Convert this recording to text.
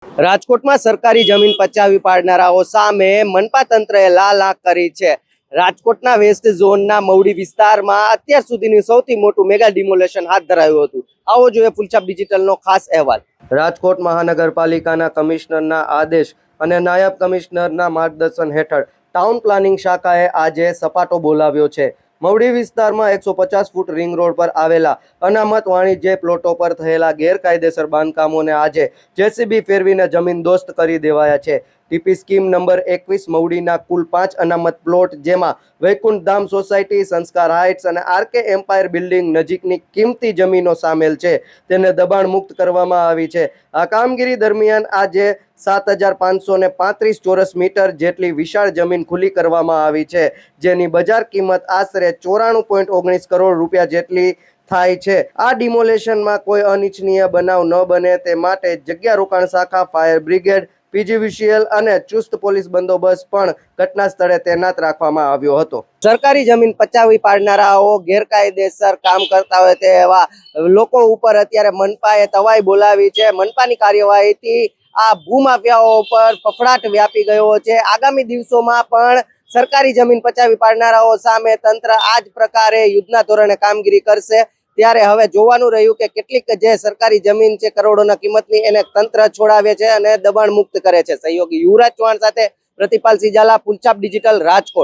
રાજકોટમાં સરકારી જમીન પચાવી પાડનારાઓ સામે મનપા તંત્રએ લાલ આંખ કરી છે. રાજકોટના વેસ્ટ ઝોનના મવડી વિસ્તારમાં અત્યાર સુધીનું સૌથી મોટું મેગા ડિમોલેશન હાથ ધરાયું હતું. આવો જોઈએ ફૂલછાપ ડિજિટલનો ખાસ અહેવાલ. રાજકોટ મહાનગરપાલિકાના કમિશનરના આદેશ અને નાયબ કમિશનરના માર્ગદર્શન હેઠળ ટાઉન પ્લાનિંગ શાખાએ આજે સપાટો બોલાવ્યો છે. મવડી વિસ્તારમાં 150 ફૂટ રિંગ રોડ પર આવેલા અનામત વાણિજ્ય પ્લોટો પર થયેલા ગેરકાયદેસર બાંધકામોને આજે જેસીબી ફેરવીને જમીનદોસ્ત કરી દેવાયા છે. ટીપી સ્કીમ નંબર 21 મવડીના કુલ 5 અનામત પ્લોટ, જેમાં વૈકુંઠ ધામ સોસાયટી, સંસ્કાર હાઇટ્સ અને આરકે એમ્પાયર બિલ્ડિંગ નજીકની કિંમતી જમીનો સામેલ છે, તેને દબાણ મુક્ત કરવામાં આવી છે. આ કામગીરી દરમિયાન આજે 7,535 ચોરસ મીટર જેટલી વિશાળ જમીન ખુલ્લી કરવામાં આવી છે, જેની બજાર કિંમત આશરે 94.19 કરોડ રૂપિયા જેટલી થાય છે. આ ડિમોલેશનમાં કોઈ અનિચ્છનીય બનાવ ન બને તે માટે જગ્યા રોકાણ શાખા, ફાયર બ્રિગેડ, પીજીવીસીએલ અને ચુસ્ત પોલીસ બંદોબસ્ત પણ ઘટના સ્થળે તૈનાત રાખવામાં આવ્યો હતો. સરકારી જમીન પચાવી પાડનારાઓ ગેરકાયદેસર કામ કરતા હોય તેવા લોકો ઉપર અત્યારે મનપાએ તવાઈ બોલાવી છે. મનપાની કાર્યવાહીથી આ ભૂમાફિયાઓ પર ફફડાટ વ્યાપી ગયો છે. આગામી દિવસોમાં પણ સરકારી જમીન પચાવી પાડનારાઓ સામે તંત્ર આ જ પ્રકારે યુદ્ધના ધોરણે કામગીરી કરશે. ત્યારે હવે જોવાનું રહ્યું કે કેટલીક જે સરકારી જમીન છે કરોડોના કિંમતની, એને તંત્ર છોડાવે છે અને દબાણ મુક્ત કરે છે. સહયોગી યુવરાજ ચૌહાણ સાથે પ્રતિપાલ સિંજાલા, ફૂલછાપ ડિજિટલ, રાજકોટ.